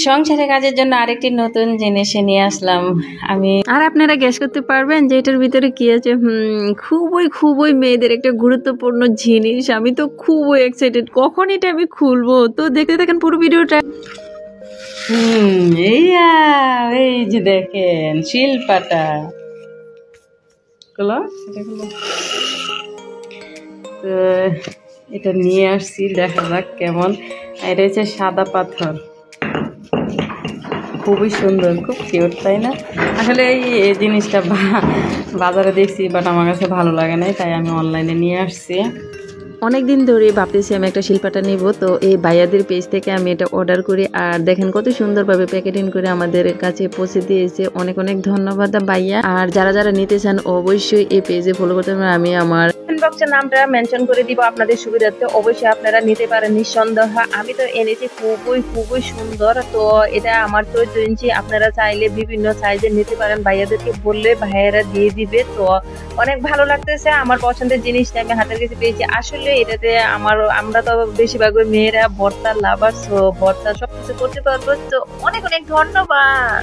সংসারের কাজের জন্য আরেকটি নতুন জিনিস নিয়ে আসলাম আমি। আর আপনারা গ্যাস করতে পারবেন যে এটার ভিতরে কি আছে? খুবই মেয়েদের একটা গুরুত্বপূর্ণ জিনিস। আমি তো খুবই এক্সাইটেড, কখন এটা আমি খুলবো। তো দেখতে থাকেন পুরো ভিডিওটা। এই যে দেখেন শিলপাটা গুলো, তো এটা নিয়ে আসছি, দেখা যাক কেমন। এটা হচ্ছে সাদা পাথর, খুবই সুন্দর, খুব কিউট, তাই না? আসলে এই জিনিসটা বাজারে দেখছি, বাট আমার কাছে ভালো লাগে নাই, তাই আমি অনলাইনে নিয়ে আসছি। অনেক দিন ধরে ভাবতেছি আমি একটা শিলপাটা নিব, তো এই ভাইয়াদের পেজ থেকে আমি এটা অর্ডার করি। আর দেখেন কত সুন্দরভাবে প্যাকেটিং করে আমাদের কাছে পৌঁছে দিয়েছে। অনেক অনেক ধন্যবাদ ভাইয়া। আর যারা যারা নিতে চান অবশ্যই এই পেজে ফলো করতে পারেন। আমি আমার বক্সের নামটা মেনশন করে দিব আপনাদের সুবিধার্থে, অবশ্যই আপনারা নিতে পারেন নিঃসন্দেহ। আমি তো এনেছি খুবই সুন্দর। তো এটা আমার 14 ইঞ্চি, আপনারা চাইলে বিভিন্ন সাইজের নিতে পারেন, ভাইয়াদেরকে বললে ভাইয়ারা দিয়ে দিবে। তো অনেক ভালো লাগতেছে, আমার পছন্দের জিনিসটা আমি হাতের কাছে পেয়েছি। আসলে এটাতে আমরা তো বেশিরভাগ মেয়েরা ভর্তা লাভার, ভর্তা সবকিছু করতে পারবো। তো অনেক অনেক ধন্যবাদ।